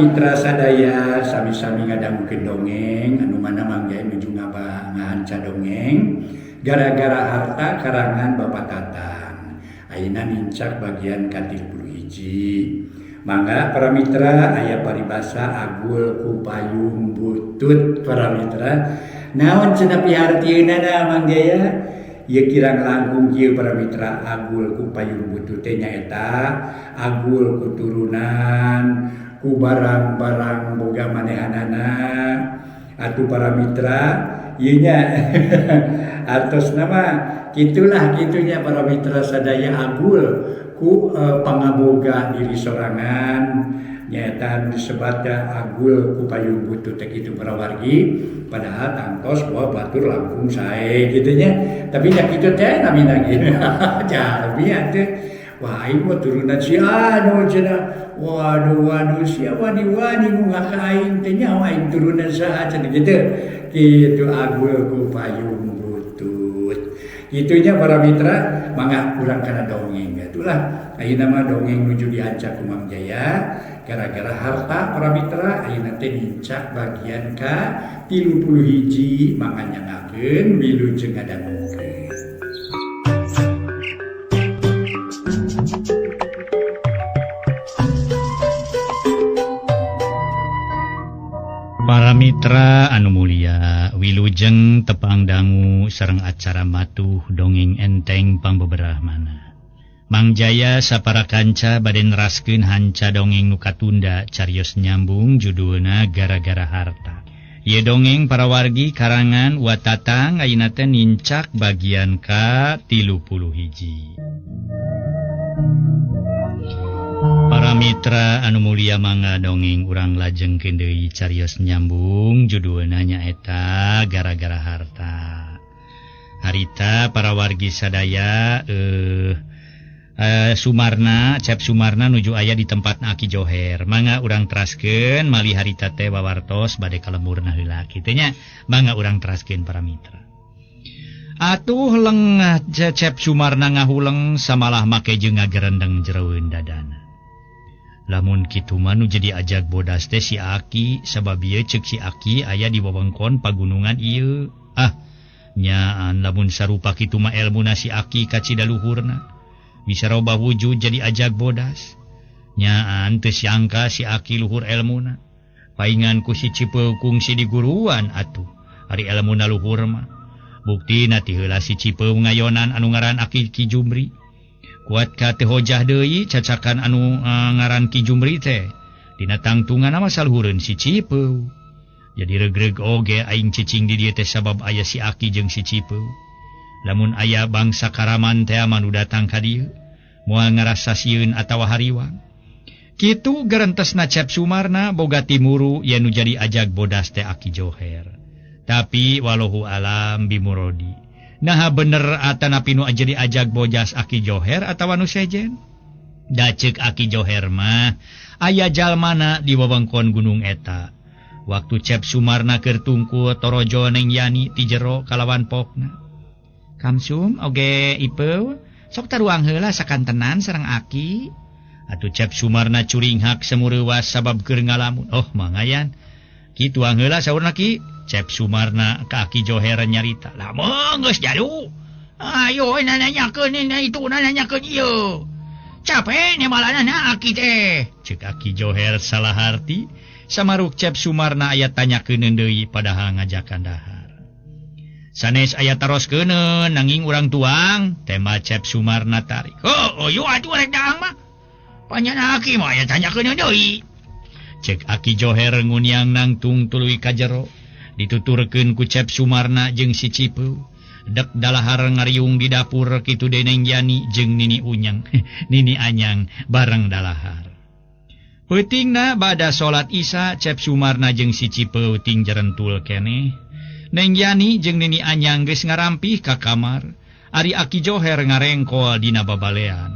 Mitra sadaya sami-sami ngadangkeun dongeng anu mana mangga nuju ngahanca dongeng gara-gara harta karangan Bapak Tatang. Ayeuna nincak bagian ka-31. Mangga para mitra aya paribasa agul ku payung butut para mitra. Naon cenah pihartieunana mangga ya? Ieu kirang langkung kieu para mitra agul ku payung butut teh nyaeta agul ku turunan ku barang-barang boga manehanana atuh para mitra ieu nya atos nama kitulah kitunya para mitra sadaya agul ku pangaboga diri sorangan nyaeta disebat agul ku payung butut teh kitu para wargi padahal tangtos bahwa batur langkung sae kitu nya tapi nya kitu teh namina kieu jalmi teh wah aing mah turunan si anu cenah waduh si wani-wani munggah ka aing teh nyawa aing turunan saha cenah kitu agul ku payung butut itunya para mitra mangga urang kana dongeng itulah ayeuna mah dongeng nuju diancak ku Mang Jaya gara-gara harta para mitra ayeuna teh nincak bagian ka 31 mangga nyangakeun wilujeng ngadangkeun. Para mitra anu mulia, wilujeng tepang dangu sareng acara matuh dongeng enteng pangbeberahmana. Mang Jaya sapara kanca bade neraskeun hanca dongeng nu katunda carios nyambung judulna gara-gara harta. Ieu dongeng para wargi karangan Watatang ayeuna teh nincak bagian ka-31. Para mitra anu mulia mangga dongeng urang lajengkeun deui carios nyambung judulna nyaeta gara-gara harta. Harita para wargi sadaya Cep Sumarna nuju aya di tempatna Aki Joher. Mangga urang teraskeun malih harita teh wawartos bade kalemurna heula kitu nya. Mangga urang teraskeun para mitra. Atuh leng Cep Sumarna ngahuleng samalah make jeung ngagerendeng jereueun dadana. Lamun kitu mah nu jadi ajag bodas teh si Aki sabab ieu ceuk si Aki aya di wewengkon pagunungan ieu. Nyaan lamun sarupa kitu mah elmuna si Aki ka cidaluhurna. Bisa robah wujud jadi ajag bodas. Nyaan teu siangka si Aki luhur elmuna. Paingan ku si Cipeuk kungsi di guruan atuh. Ari elmuna luhur mah. Buktina ti heula si Cipeuk ngayonan anu ngaran Aki Ki Jumri. Kuat ka teh hojah deui cacakan anu ngaran Ki Jumri teh dina tangtungan mah saluhureun si Cipeuk. Jadi regreg oge aing cicing di dieu teh sabab aya si Aki jeung si Cipeuk. Lamun aya bangsa Karaman teh anu datang ka dieu moal ngarasasieun atawa hariwang. Kitu garentesna Cep Sumarna boga timuru yen nu jadi ajag bodas teh Aki Joher. Tapi wallahu alam bimurodi. Nah bener atanapi nu jadi ajag bodas Aki Joher atawa nu sejen? Da ceuk Aki Joher mah aya jalmana di wewengkon gunung eta. Waktu Cep Sumarna keur tungkul torojo Neng Yani ti jero kalawan pokna. Kamsum oge Ipeu sok taruang heula sakantenan sareng Aki. Atuh Cep Sumarna curing hak semureuwas sabab keur ngalamun. Oh mangayan. Kitu heula saurna Ki. Cep Sumarna ka Aki Joher nyarita. Lah geus jadu. Ayo nanyakeun itu nanyakeun ieu. Capek nih malanana Aki teh. Ceuk Aki Joher salah harti samaruk Cep Sumarna aya tanyakeun deui padahal ngajakan dahar. Sanes aya taroskeun nanging urang tuang tema Cep Sumarna tarik. Oh yo atuh rek daang mah. Panyana Aki mah aya tanyakeun deui. Ceuk Aki Joher nguniang nangtung tuluy ka jero. Dituturkeun ku Cep Sumarna jeung si Cipeuk. Dek dalahar ngariung di dapur kitu Neng Yani jeung Nini Unyang. Nini Anyang bareng dalahar. Peutingna bada salat Isya Cep Sumarna jeung si Cipeuk ting jarentul keneh. Neng Yani jeung Nini Anyang geus ngarampih ka kamar. Ari Aki Joher ngarengkol dina babalean.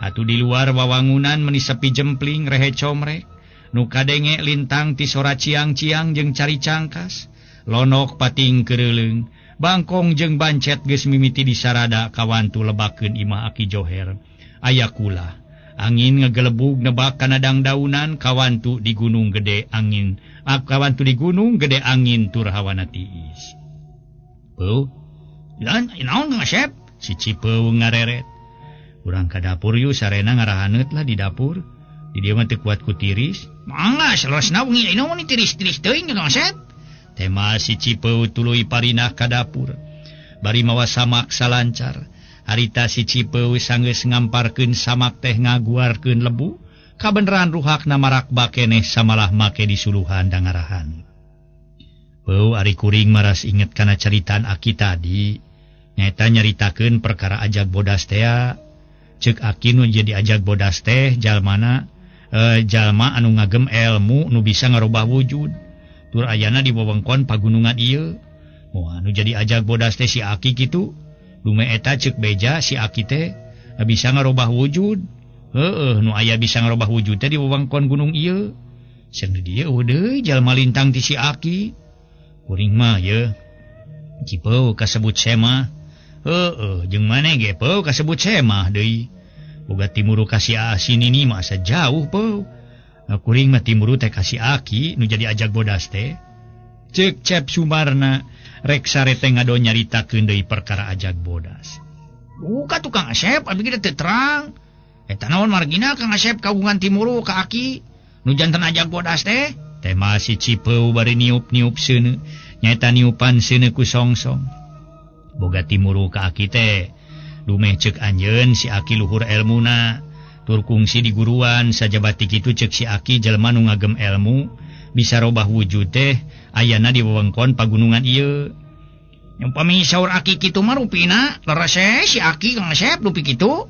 Atuh di luar wawangunan meuni sepi jempling rehe comrek. Nu kadenge lintang ti sora ciang-ciang jeung cari cangkas. Lonok pating kereuleng, bangkong jeung bancet geus mimiti di sarada kawantu lebakeun imah Aki Joher. Aya kula, Angin ngegelebug nebak kana dangdaunan kawantu di gunung gede angin. Kawantu di gunung gede angin tur hawana tiis. Peu, naon Kang Asep? Si Cipeu ngareret. Urang ka dapur yuk sarena ngarahaneut lah di dapur. Di dieu mah teu kuat ku tiris. Mangga selesna wengi ayeuna mah tiris-tiris teuing Kang Asep. Tema si Cipeu tuluy parinah ka dapur. Bari mawa samak salancar. Harita si Cipeu sanggeus ngamparkeun samak teh ngaguarkeun lebu, kabeneran ruhakna marakba keneh samalah make disuluhan dangarahan. Peu ari kuring maras inget kana caritaan Aki tadi, nyaeta nyaritakeun perkara ajag bodas teh. Ceuk Aki nu jadi ajag bodas teh jalma anu ngagem ilmu nu bisa ngarubah wujud. Tur ayana di wewengkon pagunungan ieu. Moal anu jadi ajag bodas teh si Aki kitu. Lume eta ceuk beja si Aki teh bisa ngarubah wujud. Nu aya bisa ngarubah wujud teh di wewengkon gunung ieu. Sing di dieu deui jalma lintang ti si Aki. Kuring mah ye Cipeu kasebut semah. Jeung maneh ge Peu kasebut semah deui. Boga timuru ka si Asin ini mah asa jauh Peu. Kuring mah timuru teh ka si Aki nu jadi ajag bodas teh. Ceuk Cep Sumarna rek sarete ngado nyaritakeun deui perkara ajag bodas. Buka tuh Kang Asep, abi kita teu terang. Eta naon margina Kang Asep kagungan timuru ka Aki nu janten ajag bodas teh? Teh mah si Cipeu bari niup-niup seuneu, nyaeta niupan seuneu ku songsong. Boga timuru ka Aki teh. Dumeh ceuk anjeun si Aki luhur elmuna, tur kungsi di guruan sajabati kitu ceuk si Aki jelema nu ngagem elmu. Bisa robah wujud teh ayana di wewengkon pagunungan ieu. Nyumpami saur Aki kitu mah rupina lerese si Aki Kang Asep dupi kitu.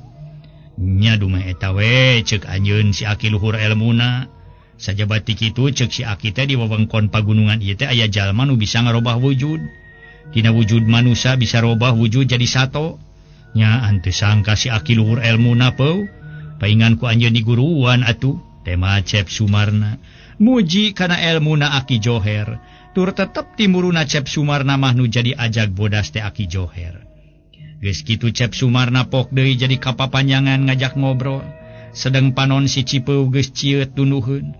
Nya dumeh eta we ceuk anjeun si Aki luhur elmuna. Sajabati kitu ceuk si Aki teh di wewengkon pagunungan ieu teh aya jalma nu bisa ngarobah wujud. Tina wujud manusia bisa robah wujud jadi sato. Nya henteu sangka si Aki luhur elmuna Peu. Paingan ku anjeun di guruan atuh. Tema Cep Sumarna muji kana elmuna Aki Joher, tur tetep timuruna Cep Sumarna mah nu jadi ajag bodas teh Aki Joher. Geus kitu Cep Sumarna pok deui jadi kapapanjangan ngajak ngobrol, sedeng panon si Cipeu geus cieut tunduheun.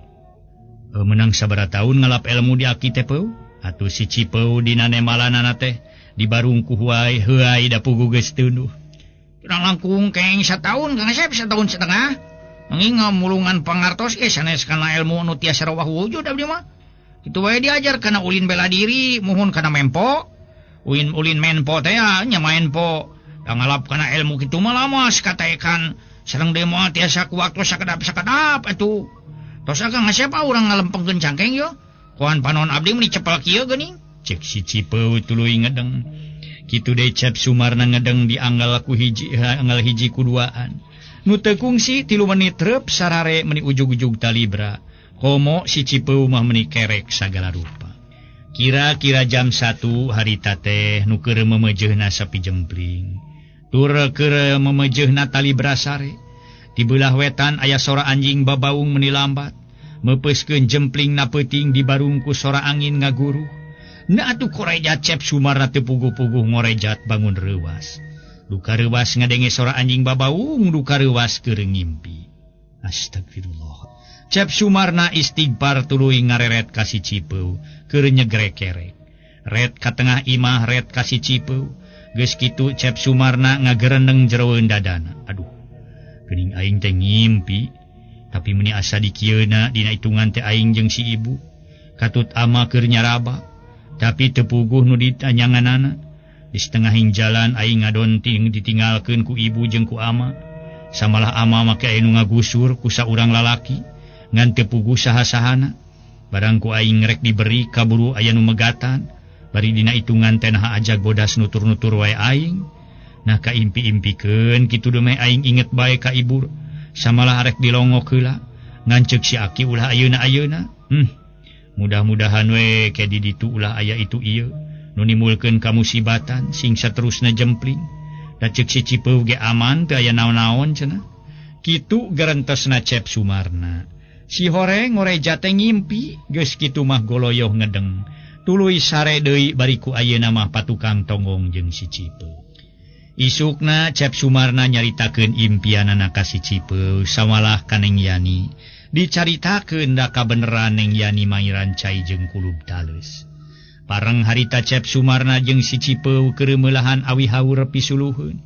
Menang sabaraha taun ngalap ilmu di Aki teh Peu? Atuh si Cipeu dina nemalanana teh dibarung ku heuai da pugu geus tunduh. Kurang langkung keng 1 tahun Kang Asep 1 tahun setengah. Angin ngamulungan pangartos sanes kana ilmu nu tiasa robah wujud abdi mah. Kitu wae diajar kana ulin bela diri, muhun kana mempo. Ulin menpo teh nya menpo. Da ngalap kana ilmu kitu mah lama sakataekan sareng deui moal tiasa ku waktu sakedap atuh. Tos Kang Asep urang ngalempengkeun cangkeng yo. Kuan panon abdi meni cepel kieu geuning. Cek si Cipeu tuluy ngedeng. Kitu deui Cep Sumarna ngedeng di anggal hiji kuduaan. Nu teu kungsi 3 menit trep sarare meni ujug-ujug talibra. Komo si Cipeu mah meni kerek sagala rupa. Kira-kira jam 1 harita teh nu keur memejehna sapi jempling. Tur keur memejehna talibra sare. Di belah wetan aya sora anjing babaung meni lambat. Mepeuskeun jempling na peuting dibarung ku sora angin ngaguruh. Na atuh korejat Cep Sumarna teu puguh-puguh ngorejat bangun reuwas. Duka reuwas ngadenge sora anjing babaung, duka reuwas keur ngimpi. Astagfirullah. Cep Sumarna istighfar tuluy ngareret ka si Cipeu keur nyegrek-kerek. Ret ka tengah imah ret ka si Cipeu. Geus kitu Cep Sumarna ngagereneng jeroeun dadana. Aduh. Geuning aing teh ngimpi, tapi meni asa dikieuna dina hitungan teh aing jeung si ibu. Katut ama keur nyaraba, tapi teu puguh nu ditanyanganana. Di setengahing jalan aing ngadonting ditinggalkeun ku ibu jeung ku ama. Samalah ama make aya nu ngagusur ku saurang lalaki ngan teu puguh saha-sahana. Barang ku aing rek diberi kaburu aya nu megatan. Bari dina hitungan teh naha ajag bodas nutur-nutur wae aing. Nah kaimpi-impikeun kitu demeh aing inget bae ka ibu. Samalah rek dilongok heula ngan ceuk si Aki ulah ayeuna-ayeuna. Mudah-mudahan we ke di ditu ulah aya itu ieu. Nu nimulkeun kamusibatan sing saterusna jempling. Da ceuk si Cipeu ge aman teu aya naon-naon cenah. Kitu garentosna Cep Sumarna. Si Horeng ngoreja teh ngimpi, geus kitu mah goloyoh ngedeng. Tuluy sare deui bari ku ayeuna mah patukang tonggong jeung si Cipeu. Isukna Cep Sumarna nyaritakeun impianana ka si Cipeu samalah ka Neng Yani. Dicaritakeun da kabeneran Neng Yani mairan cai jeung kulub tales. Parang harita Cep Sumarna jeung si Cipeu keur meulahan awi haur pisuluheun.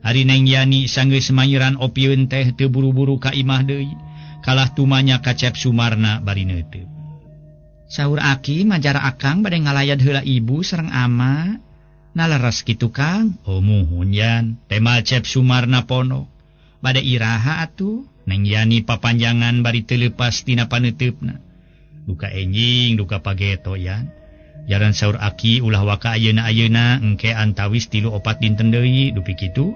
Ari Neng Yani sanggeus mairan opieun teh teu buru-buru ka imah deui. Kalah tumanya ka Cep Sumarna bari neuteub. Saur Aki majar akang bade ngalayad heula ibu sareng ama. Naleres kitu Kang. Oh muhun yan. Tema Cep Sumarna ponok. Bade iraha atuh. Neng Yani papanjangan bari teu leupas tina paneteupna. Duka enjing, duka pageto yan. Jaran saur Aki ulah waka ayeuna-ayeuna engke antawis 3-4 dinten deui dupi kitu.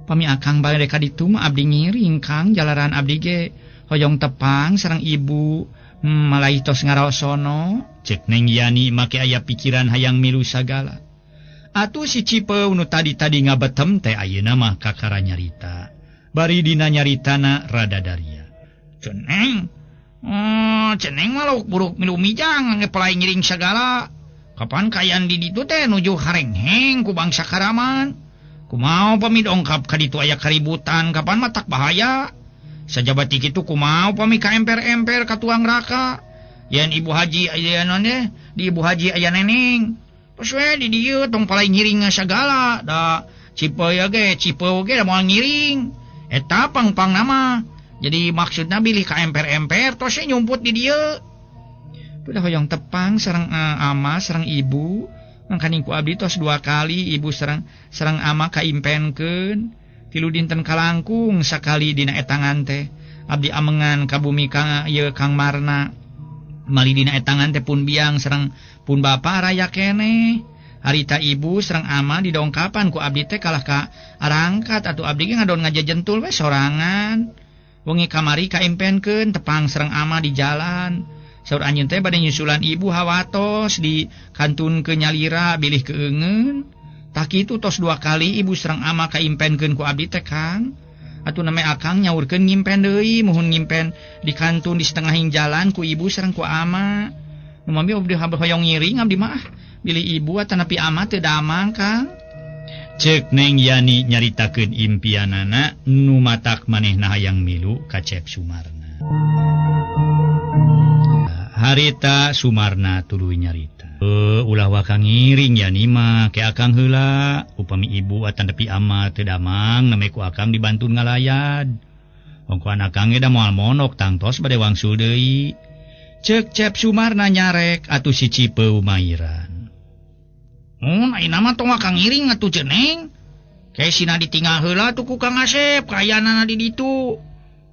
Pami akang bade ka ditu mah abdi ngiring Kang jalaran abdi ge hoyong tepang sareng ibu malai tos ngaraosono. Cek Neng Yani make aya pikiran hayang milu sagala. Atuh si Cipeu nu tadi-tadi ngabetem teh ayeuna mah kakara nyarita. Bari dina nyaritana rada daria. Ceneng malu buruk milu mijang ngepelai ngiring segala. Kapan kayaan di ditu teh nuju harengheng ku bangsa Karaman. Kumaha pami dongkap ka ditu aya kaributan kapan matak bahaya. Sajabati kitu kumaha pami ka emper-emper ka tuang raka. Yan ibu haji aya none di ibu haji aya neneng. Terus di dieu tong palai ngiring sagala da Cipeu ge da moal ngiring. Eta pang-pang nama. Jadi maksudna bilih ka emper-emper terus nyumput di dieu. Udah hoyong tepang sareng ama sareng ibu. Mangkaning ku abdi tos 2 kali ibu sareng ama kaimpenkeun. 3 dinten kalangkung sakali dina etangan teh. Abdi amengan ka bumi Kang Marna. Mali dina etangan teh pun biang sareng pun bapa raya kene. Harita ibu sareng ama didongkapan ku abdi teh kalah ka arangkat atuh abdi ge ngadon ngajajentul we sorangan. Wengi kamari kaimpenkeun tepang sareng ama di jalan. Saur anjeun teh bade nyusulan ibu hawatos di kantun ke nyalira bilih keungeun. Tah kitu tos 2 kali ibu sareng ama kaimpenkeun ku abdi teh Kang. Atuh name akang nyaurkeun ngimpen deui muhun ngimpen di kantun di setengahing jalan ku ibu sareng ku ama. Nu mami abdi hoyong ngiring abdi mah bilih ibu atanapi ama teu damang Kang. Cek Neng Yani nyaritakeun impianana nu matak manehna hayang milu ka Cep Sumarna. Harita Sumarna tuluy nyarita. Ulah waka ngiring Yani mah ke akang heula upami ibu atanapi ama teu damang name ku akang dibantu ngalayad. Ongkoan akang ge da moal monok tangtos bade wangsul deui. Cek Cep Sumarna nyarek atuh si Cipeu mairan. Ayeuna mah tong waka ngiring atuh ceneng. Kae sina ditinggal heula tuh ku Kang Asep kaayana di ditu.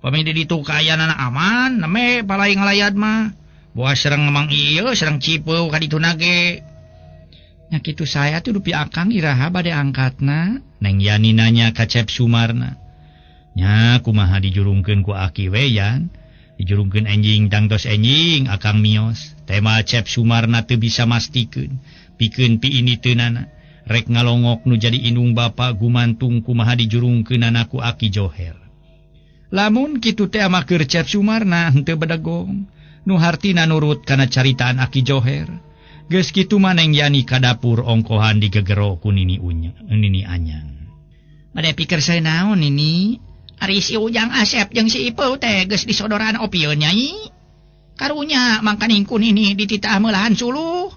Pami di ditu kaayana aman name palai ngalayad mah. Boas serang Mang ieu serang Cipeu ka ditu nage. Nya kitu saya tuh dupi akang iraha bade angkatna. Neng Yani nanya ka Cep Sumarna. Nya kumaha dijurungkeun ku Aki we yan. Dijurungkeun enjing tangtos enjing akang mios. Tema Cep Sumarna teu bisa mastikeun. Pikeun pi ini teunana. Rek ngalongok nu jadi indung bapa gumantung kumaha dijurungkeunana ku Aki Joher. Lamun kitu teh mah keur Cep Sumarna henteu badagong. Nu hartina nurut kana caritaan Aki Joher. Geus kitu mah Neng Yani ka dapur ongkohan digegero ku Nini Anyang. Bade pikir saya naon Nini? Ari si Ujang Asep jeung si Ipeu teh geus disodoran opieun nyai. Karunya mangkaning ku Nini dititah meulahan suluh.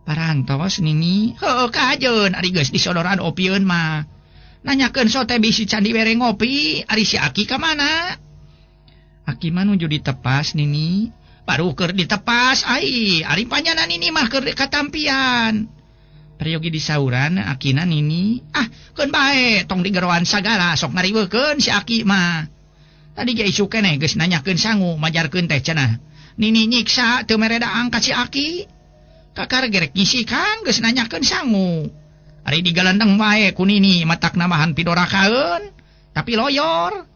Parantos Nini, heueuh kajeun ari geus disodoran opieun mah. Nanyakeun so teh bisi candi bere ngopi, ari si Aki ka mana? Aki mah nuju ditepas Nini. Baru keur ditepas ai, ari panjana Nini mah keur katampian. Peryogi disauran Akina Nini, keun bae tong digeroan sagala sok ngariweukeun si Aki mah. Tadi ge isu keneh geus nanyakeun sangu majarkeun teh cenah. Nini nyiksa teu mere daang ka si Aki. Kakar gerek ngisi Kang geus nanyakeun sangu. Ari digalendeng bae ku Nini matak namahan pidorakaeun, tapi loyor.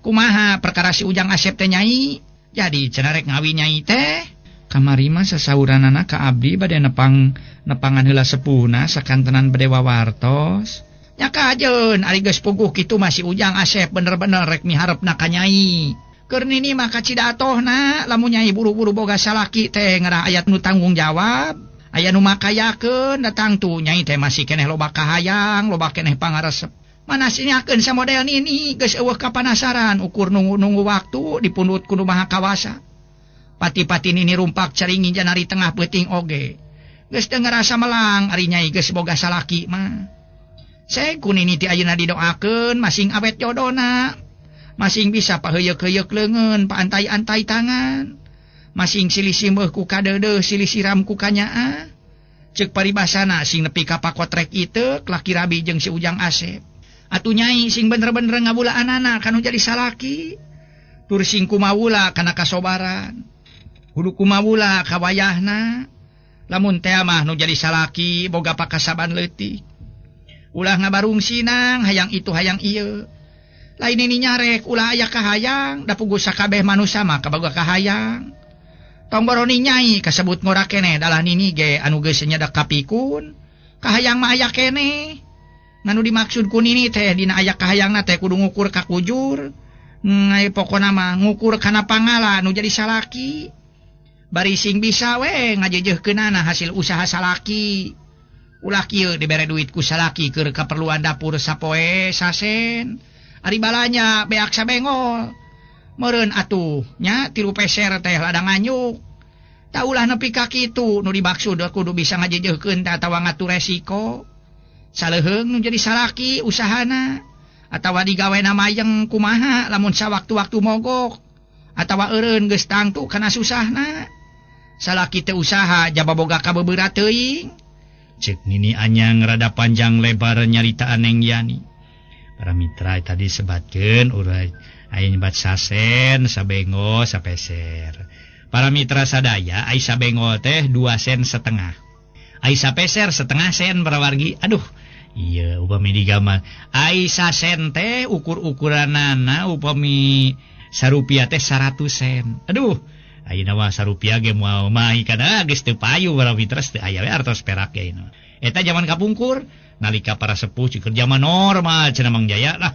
Kumaha perkara si Ujang Asep teh nyai? Jadi cenah rek ngawi nyai teh. Kamari mah sasauranana ka abdi bade nepangan heula sepuhna sakantenan bade wawartos. Nya kajeun ari geus puguh kitu mah si Ujang Asep bener-bener rek miharepna ka nyai. Keur Nini mah kacidatohna lamun nyai buru-buru boga salaki teh ngarah ayat nu tanggung jawab. aya nu makayakeun datang tuh nyai teh masih keneh loba kahayang loba keneh pangaresep mana sinyakeun sa model nini geus eueuh kapanasaran ukur nunggu waktu dipundut kudu maha kawasa pati-pati nini rumpak caringin janari tengah peuting oge geus teu ngarasa melang ari nyai geus boga salaki mah saya kunini ti ayeuna didoakeun masing awet jodona masing bisa paheuyeuh-heuyeuh leungeun paantai-antai tangan masing silih meuh ku kadeudeung silih siram ku kanyaa ceuk paribasana sing nepi ka pakotrek iteu laki Rabi jeung si Ujang Asep atuh nyai sing bener-bener ngabulaanana kanu jadi salaki tur sing kumaula kana kasobaran kudu kumaula ka wayahna lamun teh mah nu jadi salaki boga pakasaban leutik ulah ngabarung sinang hayang itu hayang ieu lain ini nyarek ulah aya kahayang da puguh sakabeh manusia mah kaboga kahayang tong boroni nyai kasebut ngora keneh dalah nini ge anu geus nyada kapikun kahayang mah aya keneh nganu dimaksud ku nini teh dina aya kahayangna teh kudu ngukur ka kujur ngai pokona mah ngukur kana pangala anu jadi salaki bari sing bisa we ngajejeuhkeunana hasil usaha salaki ulah kieu dibere duit ku salaki keur kaperluan dapur sapoe sasen ari balanya beak sabengol meureun atuh nya 3 peser teh ladang anyuk taulah nepi ka kitu nu dimaksud kudu bisa ngajejeuhkeun teh atawa ngatur resiko saleuheung nu jadi salaki usahana atawa digawena mayeng kumaha lamun sawaktu-waktu mogok atawa eureun geus tangtu kana susahna salaki teh usaha jaba boga kabeuberat teuing ceuk nini anyang rada panjang lebar nyaritaan Neng Yani para mitra tadi sebatkeun urang aya nyebat sasen sabengo sapeser para mitra sadaya ai sabengo teh 2 sen setengah ai sapeser setengah sen parawargi aduh iya upami digambar ai sasen teh ukur-ukuranana upami sarupiah teh 100 sen aduh ayeuna mah sarupiah ge moal mahi kana geus teu payu para mitra teu aya we artos perak ya ini eta zaman kapungkur nalika para sepuh cikeun zaman normal cenah Mang Jaya lah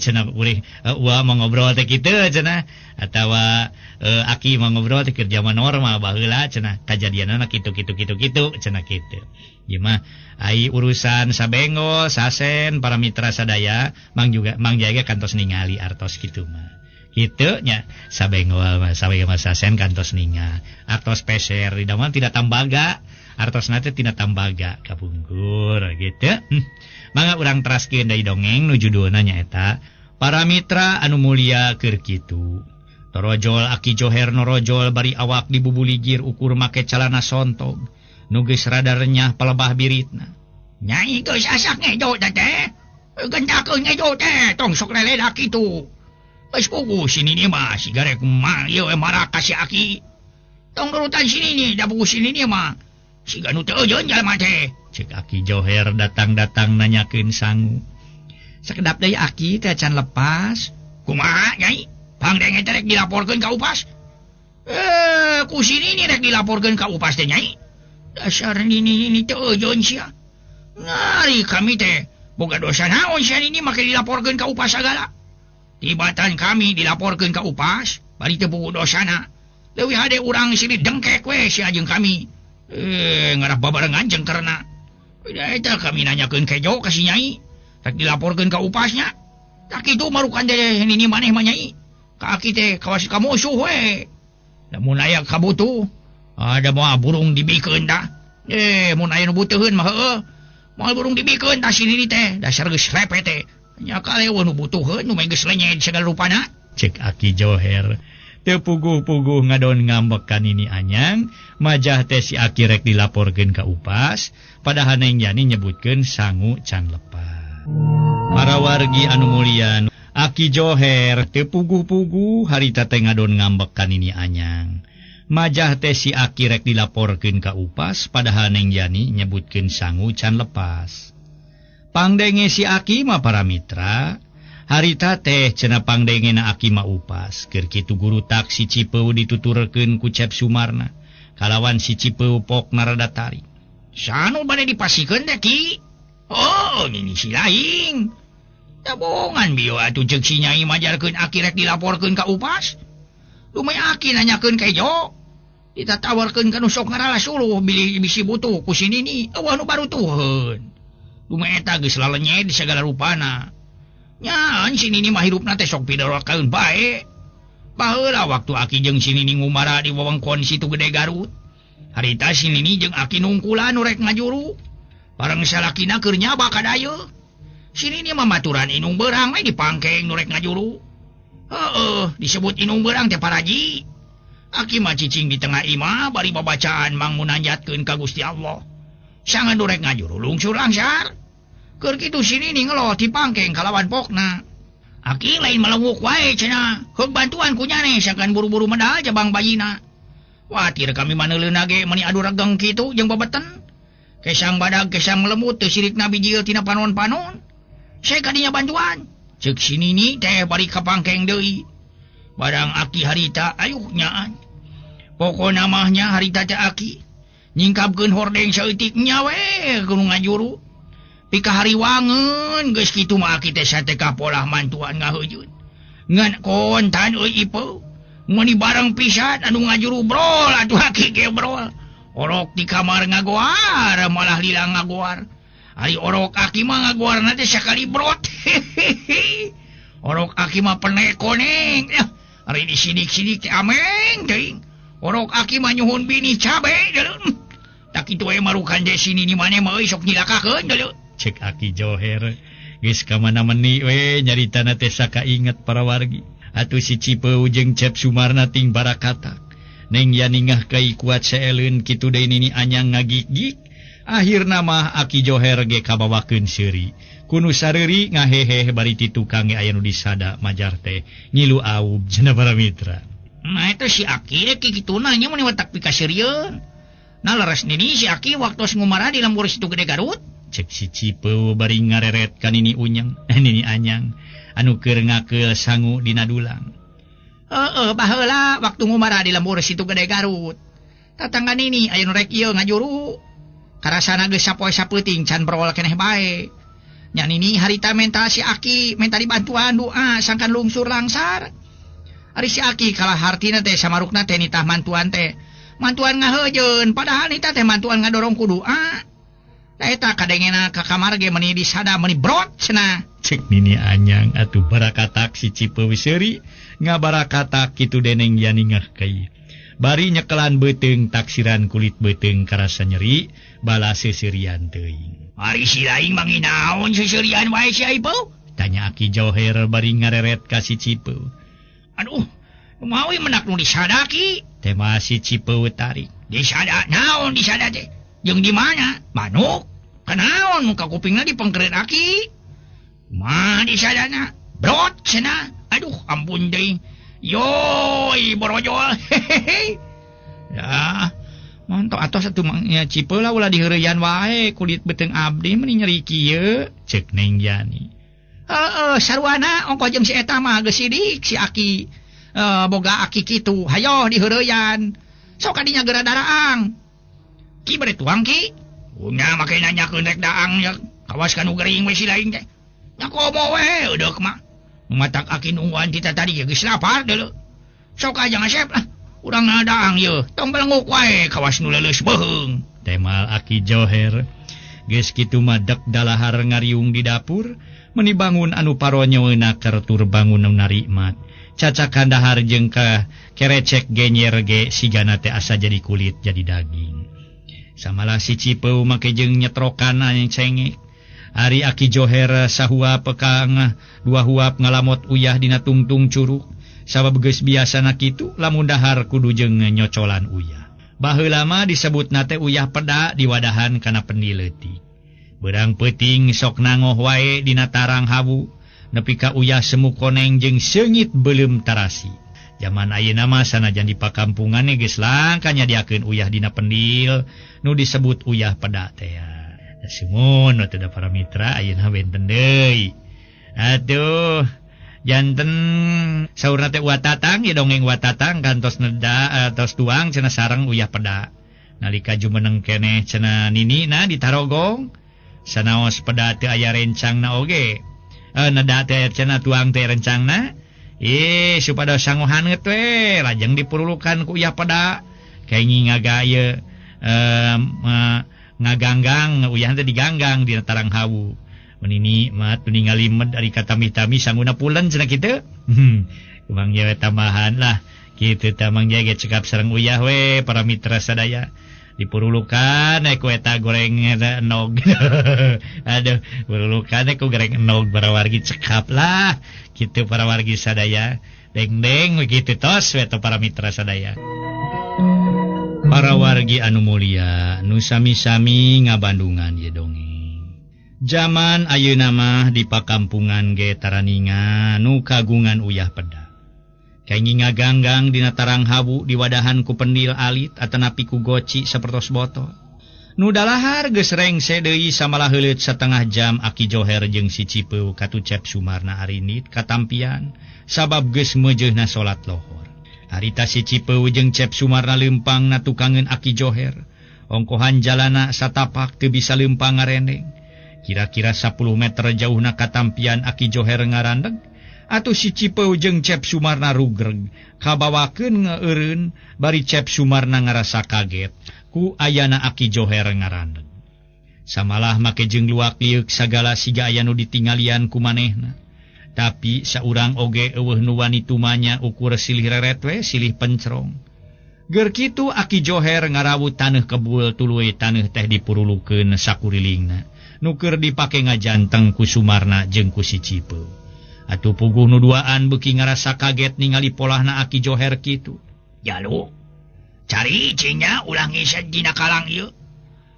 cenah urang ua mau ngobrol teh kitu cenah atawa aki mau ngobrol teh keur zaman normal baheula cenah kajadianana kitu cenah kitu ieu mah ai urusan sabengo sasen para mitra sadaya Mang Jaya kantos ningali artos kitu mah kitu nya sabengo sasen kantos ningal artos peser di daman tidak tambaga artos nate tina tambaga kapungkur gitu mangga urang teraskeun deui dongeng nu judulna nyaeta para mitra anu mulia keur kitu torojol aki Joher norojol bari awak dibubuligir ukur make calana sontog nu geus rada renyah palebah biritna nyai geus asak ngejo teh gendakeun ngejo teh tong sok leledak kitu geus puguh sini ni mah sigarek mah ieu maraka si aki tong nurutan sini ni da puguh sini ni mah siga nu teu eujeun jalma teh ceuk aki Joher datang-datang nanyakeun sangu sakedap deui aki teh can lepas kumaha nyai pangdenge teh rek dilaporkeun ka upas ku sini ni rek dilaporkeun ka upas teh nyai dasar nini teu eujeun sia ngari kami teh boga dosa naon sia nini make dilaporkeun ka upas sagala tibatan kami dilaporkeun ka upas bari teu puguh dosana leuwih hade urang silih dengkek we sia jeung kami ngarap babarengan jeung karena eta kami nanyakeun kejo ka si nyai rek dilaporkeun ka upasnya tak kitu marukan teh nini maneh mah nyai ka aki teh kawas ka musuh we lamun aya kabutuh ada moal burung dibikeun da mun aya nu butuheun mah heueuh moal burung dibikeun da si nini teh dasar geus repet teh nya kaleun nu butuheun nu mah geus lenyet segala rupana cek aki Joher teu puguh-puguh ngadon ngambek ka nini anyang majah teh si aki rek dilaporkeun ka upas padahal Neng Yani nyebutkeun sangu can lepas para wargi anu mulia aki Joher teu puguh-puguh harita teh ngadon ngambek ka nini anyang majah teh si aki rek dilaporkeun ka upas padahal Neng Yani nyebutkeun sangu can lepas pangdenge si aki mah para mitra harita teh cenah pangdengena aki mah upas keur kitu guru tak si Cipeu dituturkeun ku Cep Sumarna kalawan si Cipeu pokna rada tarik sanu bade dipasikeun teh ki oh nini si laing da bohongan bieu atuh ceuk si nyai majarkeun aki rek dilaporkeun ka upas lumay aki nanyakeun kejo ditatawarkeun ka nu sok ngaralas uluh bisi butuh ku si Nini eueuh nu barutuheun. Dume eta geus lalenyet di sagala rupana. Nya si Nini mah hirupna teh sok pidorokaeun bae. Baheula waktu Aki jeung si Nini ngumara di wewengkon situ Gede Garut. Harita si Nini jeung Aki nungkulan nu rek ngajuru. Bareng salakina keur nyaba ka dayeuk. Si Nini mah maturan inung beurang we dipangkeng nu rek ngajuru. Disebut inung beurang teh paraji. Aki mah cicing di tengah imah bari babacaan mang munajatkeun ka Gusti Allah. Sangan nu rek ngajuru lungsur langsar. Keur kitu si Nini ngelot dipangkeng kalawan pokna. Aki lain melenguk wae cenah. Heug bantuan ku nyane sakan buru-buru medal jabang bayina. Watir kami maneuleuna ge meuni adu regeng kitu jeung babeten. Kesang badag kesang melembut teu sirikna bijil tina panon-panon. Saya kadinya bantuan. Cek si Nini teh bari kapangkeng deui. Barang Aki harita ayuh nyaan. Pokona mahnya harita teh Aki. Nyingkapkeun hordeng saeutik nya we kudu ngajuru. Pika hariwangeun geus kitu mah Aki teh sate kapolah mantuan ngaheujun. Ngan kontan euy Ipeu. Meuni bareng pisan anu ngajuru brol atuh Aki ge brol. Orok di kamar ngagoar malah lila ngagoar. Ari orok Aki mah ngagoarna teh sakali brot. Orok Aki mah penekoneng. Ari disidik-sidik teh ameng teuing. Orok Aki mah nyuhun bini cabe deuleu. Tak kitu we marukan de sini ni mane mah euy sok nyilakakeun deuleu. Cek Aki Joher. Geus ka mana-mani we nyaritana teh sakainget para wargi. Atuh si Cipeu jeung Cep Sumarna ting barakatak. Neng yaningah kai kuat saeleun kitu deui Nini anyang ngagik-gik. Akhirna mah Aki Joher ge kabawakeun seuri. Kunu sareuri ngahehe bari ti tukang aya nu disada majar teh ngilu aub cenah para mitra. Nah itu si Aki kituna nya mun watak pikaseurieun. Nah leres Nini si Aki waktos ngumara di lembur situ Gede Garut. Cek si Cipeu bari ngareret ka Nini Unyang, Nini Anyang anu keur ngakeul sangu dina dulang. Baheula waktu ngumara di lembur situ Gede Garut. Tatangga Nini aya nu rek ieu ngajuru. Karasana geus sapoe sapeuting can brol keneh bae. Nya Nini harita menta si Aki menta dibantuan doa sangkan lungsur langsar. Ari si Aki kalah hartina teh samarukna teh nitah mantuan teh. Mantuan ngaheujeun padahal nitah teh mantuan ngadorong ku doa. Da eta kadengena ka kamar ge meuni disada meuni brot cenah. Cek Nini Anyang atuh barakatak si Cipeu seuri ngabarakatak kitu deneng yaningah kai. Bari nyekelan beuteung taksiran kulit beuteung karasa nyeri balas seseurian teuing. Ari si laing manginaon seseurian wae si Ipeu? Tanya Aki Joher bari ngareret ka si Cipeu. Aduh, kumaha we menak nu disada Ki? Teh mah si Cipeu tarik. Disada naon disada teh? Jeung di mana? Manuk. Kanaon muka kupingna dipengkeureut Aki? Mah disadana brot cenah. Aduh, ampun deui. Yoi borojol. Ya, mantap atos atuh mangnya Cipeu lah ulah diheureyan wae kulit beuteung abdi meuni nyeri kieu, cek Neng Yani. Sarwana ongko jeung si eta mah geus sidik si Aki. Boga Aki kitu, hayo diheureyan. Sok kadinya geura daraang. Ki bade tuang Ki? Unya make nanyakeun rek daang nya kawas kanu gering we si lain teh. Nya komo we eudeuh mah. Matak Aki nungguan kita tadi geus lapar deuleu. Sok aja ngasep lah. Urang ngadaang ye, tong belenguk wae kawas nu leuleus beheung. Temal Aki Joher. Geus kitu mah dek dalahar ngariung di dapur, meuni bangun anu paronyoeuna keur tur bangun nu narikmat. Cacakan dahar jeung ka kerecek genyer ge sigana teh asa jadi kulit jadi daging. Samalah si Cipeu make jeung nyetrokan anu cengek. Ari Aki Joher sahuap pekang dua huap ngalamot uyah dina tungtung curug. Sabab geus biasana kitu lamun dahar kudu jeung nyocolan uyah. Baheula mah disebutna teh uyah peda di wadahan kana pendi leutik. Beurang peuting sok nangoh wae dina tarang hawu nepi ka uyah semu koneng jeung seungit beuleum tarasi. Zaman ayeuna mah sanajan di pakampungan geus langka nyadiakeun uyah dina pendil nu disebut uyah peda teh. Sumun atuh da para mitra ayeuna benten deui. Atuh janten saurna teh Watatang ya dongeng Watatang kantos neda tos tuang cenah sareng uyah peda. Nalika jumeneng keneh cenah Nini na di Tarogong sanaos peda teu aya rencangna oge. Neda teh cenah tuang teh rencangna. Supados sangohan we lajeng dipurulukan ku uyah peda. kayak ngagaya ngaganggang uyah teh diganggang di tarang hawu menini mat ningali med dari kata mitami sangguna pulen cenah kitu kumang jawa tambahan lah kitu tamang jaga cekap sareng uyah we para mitra sadaya dipurulukan ku eta goreng enog aduh purulukan ku goreng enog para wargi cekap lah kitu para wargi sadaya deng-deng begitu tos we para mitra sadaya. Para wargi anu mulia nu sami-sami ngabandungan ye dongeng. Zaman ayeuna mah di pakampungan ge taraninga nu kagungan uyah peda. Kaingi ngaganggang dina tarang hawu diwadahan ku pendil alit atanapi ku goci sapertos botol. Nu dalahar geus rengse deui samalah heuleut satengah jam Aki Joher jeung si Cipeu katucep Sumarna arinit katampian sabab geus meujeuhna salat lohor. Harita si Cipeu jeung Cep Sumarna leumpang na tukangeun Aki Joher. Ongkohan jalana satapak teu bisa leumpang ngarendeng. Kira-kira 10 meter jauhna katampian Aki Joher ngarandeg. Atuh si Cipeu jeung Cep Sumarna rugreg. Kabawakeun ngeureun bari Cep Sumarna ngarasa kaget ku ayana Aki Joher ngarandeg. Samalah make jeung luak liuk sagala siga aya nu ditinggalian ku manehna. Tapi saurang oge eueuh nu wani tumanya ukur silih reret we silih pencrong. Ger kitu Aki Joher ngarawut taneuh kebul tuluy taneuh teh dipurulukeun sakurilingna. Nu keur dipake ngajanteng ku Sumarna jeung ku si Cipeu. Atuh puguh nu duaan beuki ngarasa kaget ningali polahna Aki Joher kitu. Jalu cari cinya ulah ngisad dina kalang ieu.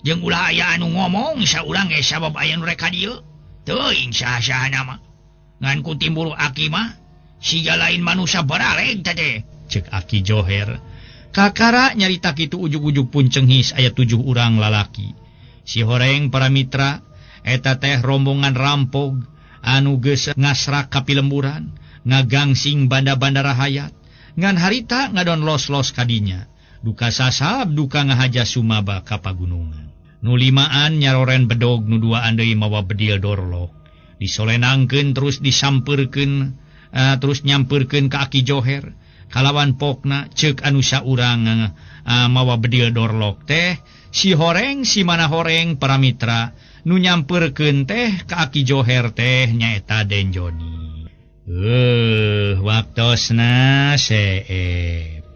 Jeung ulah aya anu ngomong saurang ge sabab aya nu reka dieu. Teuing saha-sahana mah. Ngan ku timbul Aki mah siga lain manusia baraleg teh cek Aki Joher. Kakara nyarita kitu ujug-ujug pun cenghis aya 7 urang lalaki. Si horeng para mitra eta teh rombongan rampog anu geus ngasrak ka pilemburan ngagangsing banda-banda rahayat ngan harita ngadon los-los kadinya duka sasab duka ngahaja sumaba ka pagunungan. Nu limaan nyaroren bedog nu duaan deui mawa bedil dorlok. Disolenangkeun terus disampeurkeun terus nyampeurkeun ka Aki Joher kalawan pokna ceuk anu saurang mawa bedil dorlok teh si horeng si mana horeng para mitra nu nyampeurkeun teh ka Aki Joher teh nyaeta Den Joni. Waktosna seep.